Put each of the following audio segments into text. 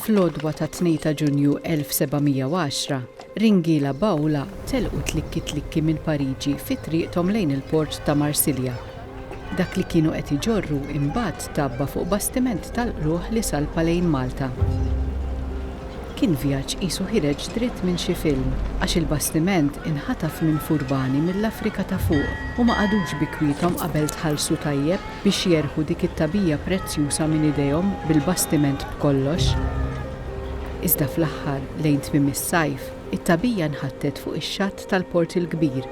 Fl-għodwa ta' 2 ta' Ġunju 1710, Ringila Bawla telqu tlikki minn Pariġi fi triqthom lejn il-port ta' Marsilja. Dak li kienu qed iġorru imbagħad tabba fuq bastiment tal-qluħ li salpa lejn Malta. Kien vjaġġ qisu ħireġ dritt minn xi film għax il-bastiment inħataf minn furbani mill-Afrika ta' fuq u ma qadux bikwietom qabel tħallsu tajjeb biex jerħu dik it-tabija prezzjuża minn idejhom bil-bastiment b'kollox. Iżda fl-aħħar lejn tmiem is-sajf, it-tabija nħattet fuq ix-xatt tal-port il-kbir.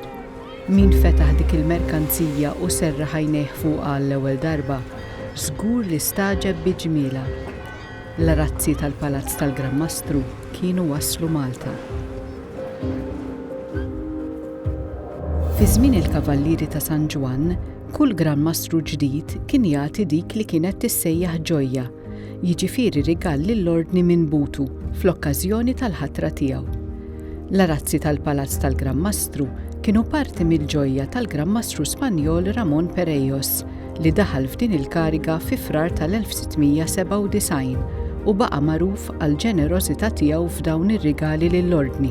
Min fetaħ dik il-merkanzija u serra ħajnejh fuqha għall-ewwel darba, żgur li staġeb bi ġmiela. L-arazzi tal-Palazz tal-Gran Mastru kienu waslu Malta. Fi żmien il-Kavallieri ta' San Ġwan, kull Gran Mastru ġdid kien jagħti dik li kienet tissejjaħ ġojja, jiġifieri rigal lill-ordni minn butu fl-okkażjoni tal-ħatra tiegħu. L-arazzi tal-Palazz tal-Gran Mastru kienu parti mill-ġojja tal-Gran Mastru Spanjol Ramon Perejos li daħal f'din il-kariga fi frar tal-1697 u baqa' magħruf għall-ġenerożità tiegħu f'dawn ir-rigali lill-ordni.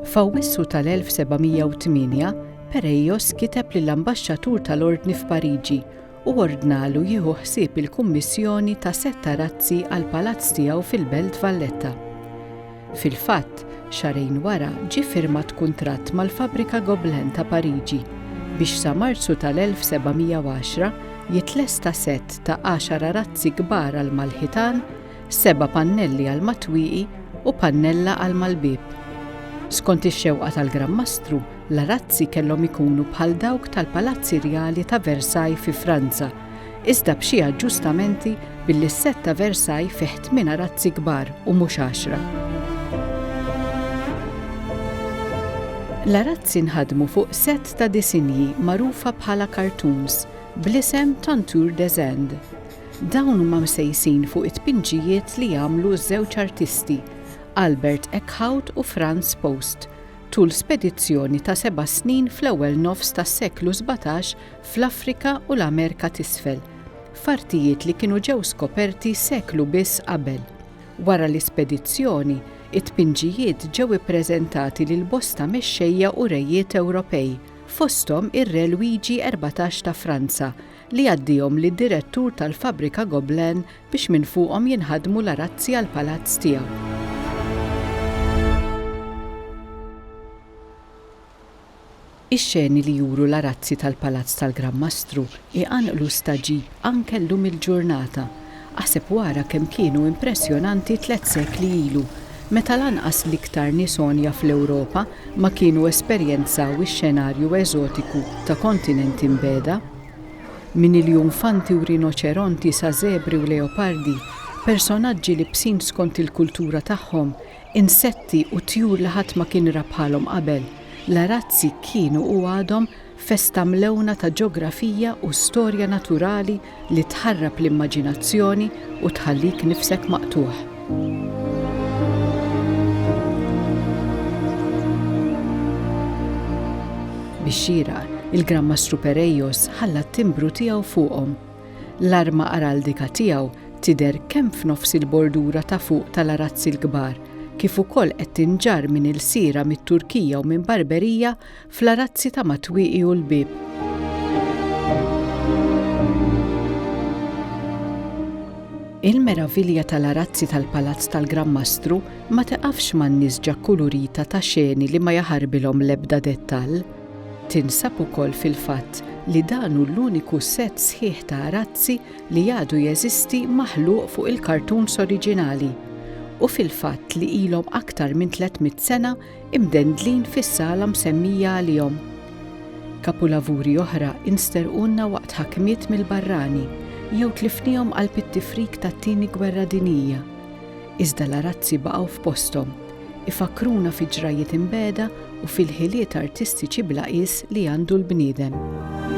F'Awwissu tal-1708, Perejos kiteb lill-ambaxxatur tal-ordni f'Pariġi u ordnalu jieħu ħsieb il-kummissjoni ta' 7 arazzi għall-palazz tiegħu fil-Belt Valletta. Fil-fatt, xarejn wara ġie firmat kuntratt mal-Fabbrika Gobelin ta' Pariġi biex sa Marzu tal-1710 jitlesta sett ta' 10 arazzi kbar għal mal-ħitan, 7 pannelli għal matwieqi u pannella għal mal-bieb. Skont ix-xewqa tal-Gran Mastru, l-arazzi kellhom ikunu bħal dawk tal-Palazzi Rjali ta' Versailles fi Franza, iżda b'xi aġġustamenti billi s-sett ta' Versailles fih 8 arazzi kbar u mhux 10. L-arazzi nħadmu fuq sett ta' disinji magħrufa bħala cartoons bl-isem Tantour des Indes. Dawn huma msejsin fuq it-tpinġijiet li jagħmlu ż-żewġ artisti, Albert Eckhout u Franz Post, tul spedizzjoni ta' 7 snin fl-ewwel nofs tas-seklu 17 fl-Afrika u l-Amerika t'isfel, f'artijiet li kienu ġew skoperti seklu biss qabel. Wara l-ispedizzjoni, it-tpinġijiet ġew ippreżentati lil bosta mexxejja u rejiet Ewropej, fosthom ir-Re Luigi 14 ta' Franza li għaddihom lid-direttur tal-Fabbrika Gobelin biex minn fuqhom jinħadmu l-arazzi għall-palazz tiegħu. Ix-xeni li juru l-arazzi tal-Palazz tal-Gran Mastru iqanqlu staġib anke llum il-ġurnata, aħseb wara kemm kienu impressjonanti 3 sekli ilu, meta lanqas l-iktar nisonja fl-Ewropa ma kienu esperjenzaw ix-xenarju eżotiku ta' kontinent imbeda. Min il-junfanti u rinoċeronti sa' zebri u leopardi, personaġġi li bsin skont il-kultura tagħhom, insetti u tjur li ħadd ma kien rabħalhom qabel, l-arazzi kienu u għadhom festa mlewna ta' ġeografija u storja naturali li tħarrab l-immaġinazzjoni u tħallik nifsek maqtuħ. Bix-xira, il-Gran Mastru Perejos ħalla t-timbru tiegħu fuqhom. L-arma araldika tiegħu tidher kemm f'nofs il-bordura ta' fuq tal-arazzi l-kbar, kif ukoll qed tinġar minn il-sira mit-Turkija u minn Barberija fl-arazzi ta' matwieqi u l-bieb. Il-meravilja tal-arazzi tal-Palazz tal-Gran Mastru ma teqafx man-nies ġakkulurita ta' xeni li ma jaħarbilhom l-ebda dettall. Tinsab ukoll fil-fatt li danu l-uniku sett sħiħ ta' arazzi li għadu jeżisti maħluq fuq il-kartuns oriġinali u fil-fatt li ilhom aktar minn 300 sena imdendlin fis-sala msemmija għalihom. Kapulavuri oħra insterqunna waqt ħakmiet mill-barrani jew tlifnihom għal pit-tifrik tat-tieni gwerra dinjija. Iżda l-arazzi baqgħu f'posthom, ifakruna fi ġrajiet imbeda u fil-ħiliet artistiċi blaqis li għandu l-bniedem.